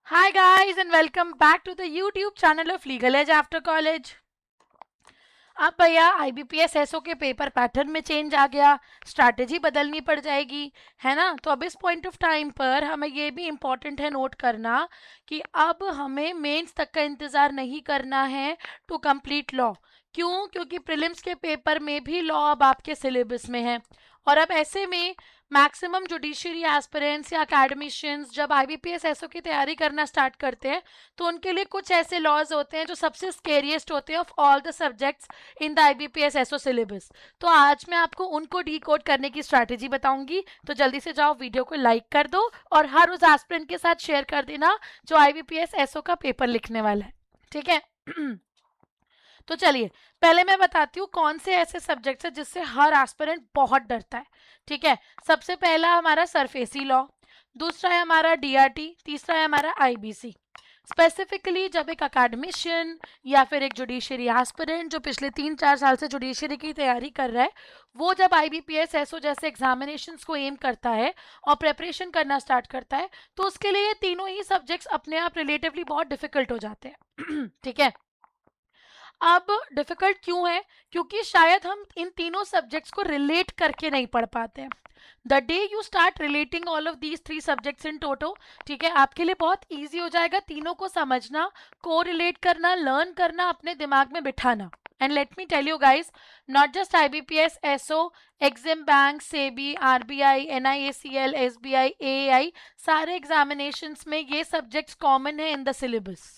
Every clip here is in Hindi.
Hi guys and welcome back to the YouTube channel of Legal Edge After College. अब भैया IBPS SO के पेपर पैटर्न में चेंज आ गया, स्ट्रैटेजी बदलनी पड़ जाएगी, है ना। तो अब इस पॉइंट ऑफ टाइम पर हमें ये भी इम्पोर्टेंट है नोट करना कि अब हमें मेंस तक का इंतज़ार नहीं करना है टू कंप्लीट लॉ। क्यों? क्योंकि प्रीलिम्स के पेपर में भी लॉ अब आपके सिलेबस में है। और अब ऐसे में मैक्सिमम जुडिशरी एस्पिरेंट्स या अकेडमिशियंस जब IBPS SO की तैयारी करना स्टार्ट करते हैं तो उनके लिए कुछ ऐसे लॉज होते हैं जो सबसे स्केरियस्ट होते हैं of all the subjects in the IBPS SO syllabus. तो आज मैं आपको उनको डीकोड करने की स्ट्रैटेजी बताऊंगी। तो जल्दी से जाओ, वीडियो को लाइक कर दो और हर उस एस्पिरेंट के साथ शेयर कर देना जो IBPS SO का पेपर लिखने वाला है, ठीक है। तो चलिए पहले मैं बताती हूँ कौन से ऐसे सब्जेक्ट्स हैं जिससे हर एस्पिरेंट बहुत डरता है, ठीक है। सबसे पहला हमारा सरफेसी लॉ, दूसरा है हमारा DRT, तीसरा है हमारा IBC। स्पेसिफिकली जब एक अकेडमिशियन या फिर एक जुडिशरी एस्पिरेंट जो पिछले 3-4 साल से जुडिशरी की तैयारी कर रहा है, वो जब IBPS SO जैसे एग्जामिनेशंस को एम करता है और प्रेपरेशन करना स्टार्ट करता है तो उसके लिए ये तीनों ही सब्जेक्ट्स अपने आप रिलेटिवली बहुत डिफिकल्ट हो जाते हैं ठीक है। अब डिफिकल्ट क्यों है? क्योंकि शायद हम इन तीनों सब्जेक्ट्स को रिलेट करके नहीं पढ़ पाते हैं। The day you start relating all of these 3 subjects in toto, ठीक है, आपके लिए बहुत ईजी हो जाएगा तीनों को समझना, को रिलेट करना, लर्न करना, अपने दिमाग में बिठाना। And let me tell you guys, not just IBPS SO, EXIM bank, SEBI, RBI, NIACL, SBI, AAI, सारे एग्जामिनेशंस में ये सब्जेक्ट्स कॉमन है इन द सिलेबस,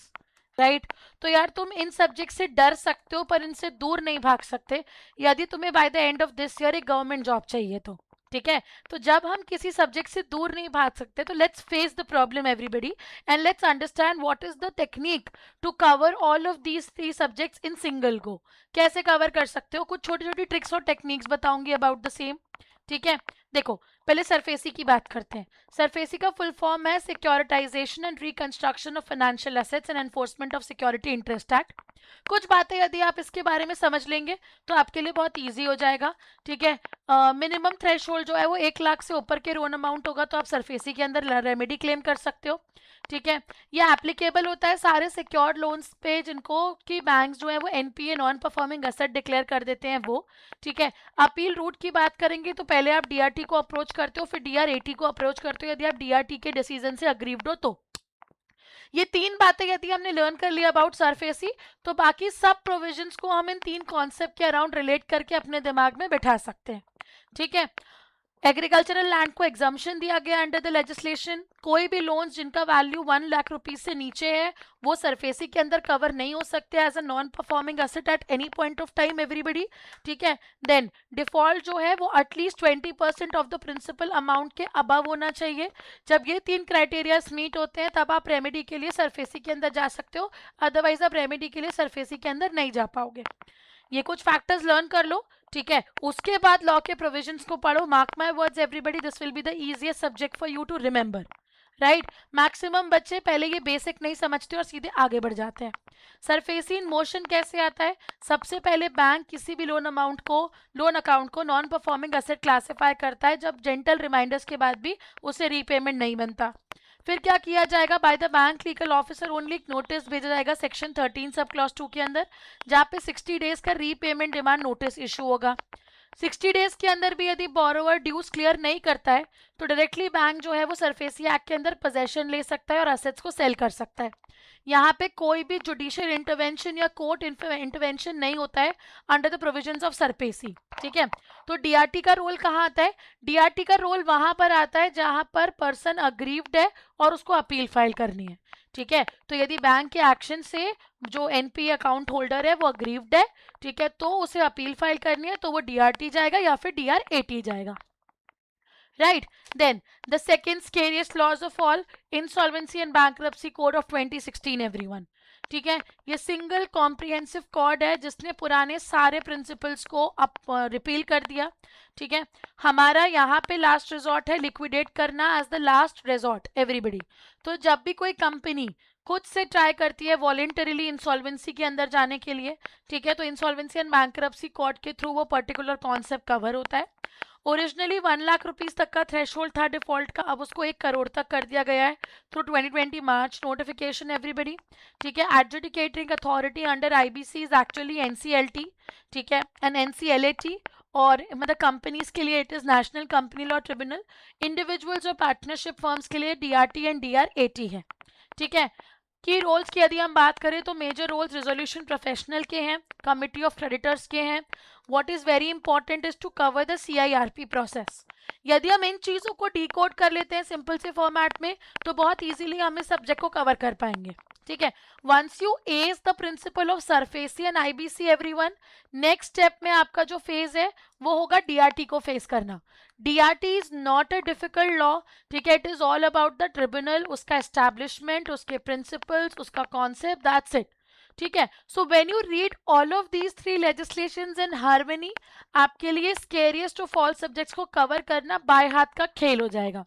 राइट। तो यार तुम इन सब्जेक्ट से डर सकते हो पर इनसे दूर नहीं भाग सकते यदि तुम्हें by the end of this year एक गवर्नमेंट जॉब चाहिए तो, ठीक है। तो जब हम किसी सब्जेक्ट से दूर नहीं भाग सकते तो let's face the problem everybody and let's understand what is the technique to cover all of these 3 subjects in single go. कैसे कवर कर सकते हो, कुछ छोटी छोटी ट्रिक्स और टेक्निक्स बताऊंगी अबाउट द सेम, ठीक है। देखो पहले सरफेसी की बात करते हैं। सरफेसी का फुल फॉर्म है securitisation and reconstruction of financial assets and enforcement of security interest act. कुछ बातें यदि आप इसके बारे में समझ लेंगे तो आपके लिए बहुत इजी हो जाएगा, ठीक है। मिनिमम थ्रेशोल्ड जो है वो 1 लाख से ऊपर के लोन अमाउंट होगा तो आप सरफेसी के अंदर रेमेडी क्लेम कर सकते हो, ठीक है। ये एप्लीकेबल होता है सारे सिक्योर्ड लोन्स पे जिनको कि बैंक्स जो है वो NPA non performing asset declare कर देते हैं वो, ठीक है। अपील रूट की बात करेंगे तो पहले आप DRT को अप्रोच करते हो, फिर DRAT को अप्रोच करते हो यदि आप DRT के डिसीजन से अग्रीव्ड हो तो। ये 3 बातें यदि हमने लर्न कर लिया अबाउट सरफेसी तो बाकी सब प्रोविजंस को हम इन 3 कॉन्सेप्ट के अराउंड रिलेट करके अपने दिमाग में बैठा सकते हैं, ठीक है। एग्रीकल्चरल लैंड को एग्जाम्शन दिया गया अंडर द लेजिस्लेशन। कोई भी लोन्स जिनका वैल्यू 1 लाख रुपीज से नीचे है वो सरफेसी के अंदर कवर नहीं हो सकते as a non performing asset at any point of time everybody, ठीक है। देन डिफॉल्ट जो है वो at least 20% of the principal amount के अबव होना चाहिए। जब ये 3 क्राइटेरिया मीट होते हैं तब आप रेमेडी के लिए सरफेसी के अंदर जा सकते हो, अदरवाइज आप रेमेडी के लिए सरफेसी के अंदर नहीं जा पाओगे। ये कुछ फैक्टर्स लर्न कर लो, ठीक है। उसके बाद लॉ के प्रोविजंस को पढ़ो। Mark my words everybody, this will be the easiest subject for you to remember, right. Maximum बच्चे पहले ये बेसिक नहीं समझते और सीधे आगे बढ़ जाते हैं। सरफेसी इन मोशन कैसे आता है? सबसे पहले बैंक किसी भी लोन अकाउंट को नॉन परफॉर्मिंग एसेट क्लासिफाई करता है जब जेंटल रिमाइंडर्स के बाद भी उसे रीपेमेंट नहीं बनता। फिर क्या किया जाएगा? By the bank legal officer only एक नोटिस भेजा जाएगा सेक्शन 13 सब क्लॉज 2 के अंदर, जहाँ पे 60 डेज का रीपेमेंट डिमांड नोटिस इशू होगा। 60 डेज के अंदर भी यदि बोरोवर ड्यूज क्लियर नहीं करता है तो डायरेक्टली बैंक जो है वो सरफेसी एक्ट के अंदर पोजेशन ले सकता है और असेट्स को सेल कर सकता है। यहाँ पे कोई भी जुडिशियल इंटरवेंशन या कोर्ट इंटरवेंशन नहीं होता है under the provisions of SARFAESI, ठीक है। तो DRT का रोल कहाँ आता है? DRT का रोल वहां पर आता है जहां पर पर्सन अग्रीव्ड है और उसको अपील फाइल करनी है, ठीक है। तो यदि बैंक के एक्शन से जो NPA अकाउंट होल्डर है वो अग्रीव्ड है, ठीक है, तो उसे अपील फाइल करनी है तो वो DRT जाएगा या फिर DRAT जाएगा, right? Then the second scariest laws of all, insolvency and bankruptcy code of 2016 everyone, ठीक है। ये सिंगल कॉम्प्रिहेंसिव कोड है जिसने पुराने सारे प्रिंसिपल्स को रिपील कर दिया, ठीक है। हमारा यहाँ पे लास्ट रिजॉर्ट है लिक्विडेट करना as the last resort everybody. तो जब भी कोई कंपनी खुद से ट्राई करती है वॉलेंटरीली इंसॉल्वेंसी के अंदर जाने के लिए, ठीक है, तो इंसॉल्वेंसी एंड बैंक्रप्सी कोड के थ्रू वो पर्टिकुलर कॉन्सेप्ट कवर होता है। ओरिजिनली 1 लाख रुपीस तक का थ्रेशोल्ड था डिफॉल्ट का, अब उसको 1 करोड़ तक कर दिया गया है थ्रू 2020 मार्च नोटिफिकेशन एवरीबडी। ठीक है, adjudicating authority under IBC is actually NCLT, ठीक है, एंड एनसीएलएटी, और मतलब कंपनीज के लिए it is national company law tribunal, individuals और पार्टनरशिप फर्म्स के लिए डीआरटी एंड डीआरएटी है। ठीक है, की रोल्स की यदि हम बात करें तो मेजर रोल्स रेजोल्यूशन प्रोफेशनल के हैं, कमिटी ऑफ क्रेडिटर्स के हैं। What is very important is to cover the CIRP process. यदि हम इन चीज़ों को डिकोड कर लेते हैं सिंपल से फॉर्मेट में तो बहुत इजीली हम इस सब्जेक्ट को कवर कर पाएंगे। ठीक है, once you ace the principle of SARFAESI and IBC everyone, next step में आपका जो फेज है वो होगा डीआरटी को फेस करना। DRT is not a difficult law, ठीक है, it is all about the tribunal, उसका एस्टैब्लिशमेंट, उसके प्रिंसिपल्स, उसका कॉन्सेप्ट, दैट्स इट। ठीक है, so when you read all of these 3 legislations in harmony, आपके लिए स्केरियस्ट ऑफ ऑल सब्जेक्ट्स को कवर करना बाय हाथ का खेल हो जाएगा।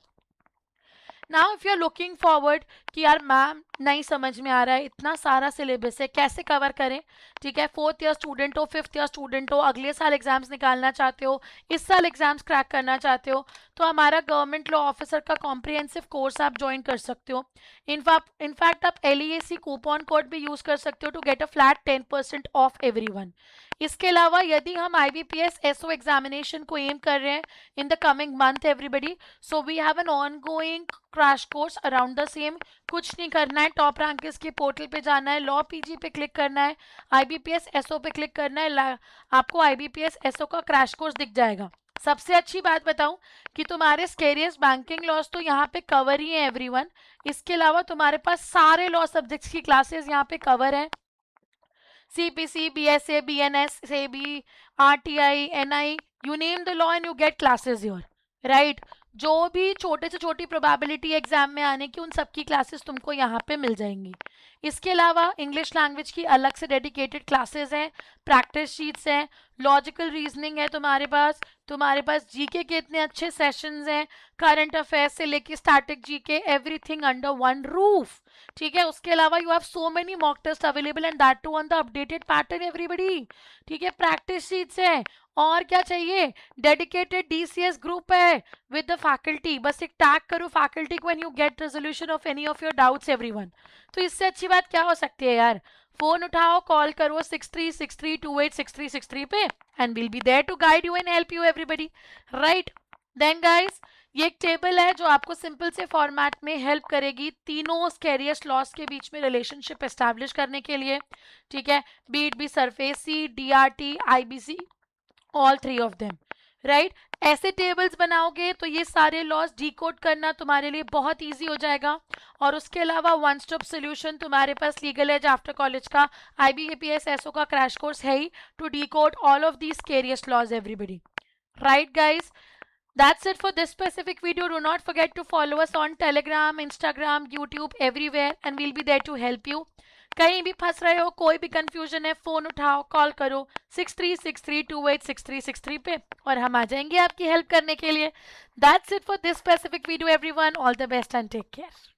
Now if you are looking forward कि यार मैम नहीं समझ में आ रहा है, इतना सारा सिलेबस है, कैसे कवर करें। ठीक है, 4th ईयर स्टूडेंट हो, 5th ईयर स्टूडेंट हो, अगले साल एग्जाम्स निकालना चाहते हो, इस साल एग्जाम्स क्रैक करना चाहते हो, तो हमारा गवर्नमेंट लॉ ऑफिसर का कॉम्प्रिहेंसिव कोर्स आप ज्वाइन कर सकते हो। इनफैक्ट आप LEAC कूपन कोड भी यूज कर सकते हो to get a flat 10% off everyone. इसके अलावा यदि हम IBPS SO एग्जामिनेशन को एम कर रहे हैं in the coming month everybody, so we have an ongoing crash course around the same. कुछ नहीं करना है, टॉप रैंकर्स के पोर्टल पे जाना है, लॉ पीजी पे क्लिक करना है, IBPS SO पे क्लिक करना है, आपको IBPS SO का क्रैश कोर्स दिख जाएगा। सबसे अच्छी बात बताऊं कि तुम्हारे स्केरियस बैंकिंग लॉस तो यहाँ पे कवर ही है एवरीवन। इसके अलावा तुम्हारे पास सारे लॉ सब्जेक्ट्स की क्लासेस यहाँ पे कवर है, CPC, BSA, BNS, SEBI, RTI, NI, you name the law and you get classes here, right? जो भी छोटे से छोटी प्रोबेबिलिटी एग्जाम में आने की, उन सबकी क्लासेस तुमको यहाँ पे मिल जाएंगी। इसके अलावा इंग्लिश लैंग्वेज की अलग से डेडिकेटेड क्लासेस हैं, प्रैक्टिस शीट्स हैं, लॉजिकल रीजनिंग है तुम्हारे पास जीके के इतने अच्छे सेशंस हैं, करंट अफेयर्स से लेके static GK, everything under one roof. ठीक है, उसके अलावा you have so many mock test available and that too on the updated pattern everybody. ठीक है, प्रैक्टिस शीट्स है, और क्या चाहिए, डेडिकेटेड DCS ग्रुप है विद द फैकल्टी। बस एक टैग करो faculty when you get resolution of any of your doubts everyone. तो इससे अच्छी बात क्या हो सकती है यार। फोन उठाओ, कॉल करो 6363286363 पे and will be there to guide you and help you everybody, right. Then guys, ये एक टेबल है जो आपको सिंपल से फॉर्मेट में हेल्प करेगी तीनों स्केरियस लॉस के बीच में रिलेशनशिप एस्टैब्लिश करने के लिए। ठीक है, बीट बी SARFAESI, DRT, IBC, all 3 of them, right. ऐसे टेबल्स बनाओगे तो ये सारे लॉस डिकोड करना तुम्हारे लिए बहुत इजी हो जाएगा। और उसके अलावा वन स्टॉप सोल्यूशन तुम्हारे पास लीगल एज आफ्टर कॉलेज का IBPS SO का क्रैश कोर्स है ही to decode all of these scarious laws everybody, right guys? That's it for this specific video. Do not forget to follow us on Telegram, Instagram, YouTube, everywhere, and we'll be there to help you. कहीं भी फंस रहे हो, कोई भी कंफ्यूजन है, फोन उठाओ, कॉल करो 6363286363 पे और हम आ जाएंगे आपकी हेल्प करने के लिए। That's it for this specific video everyone. All the best and take care.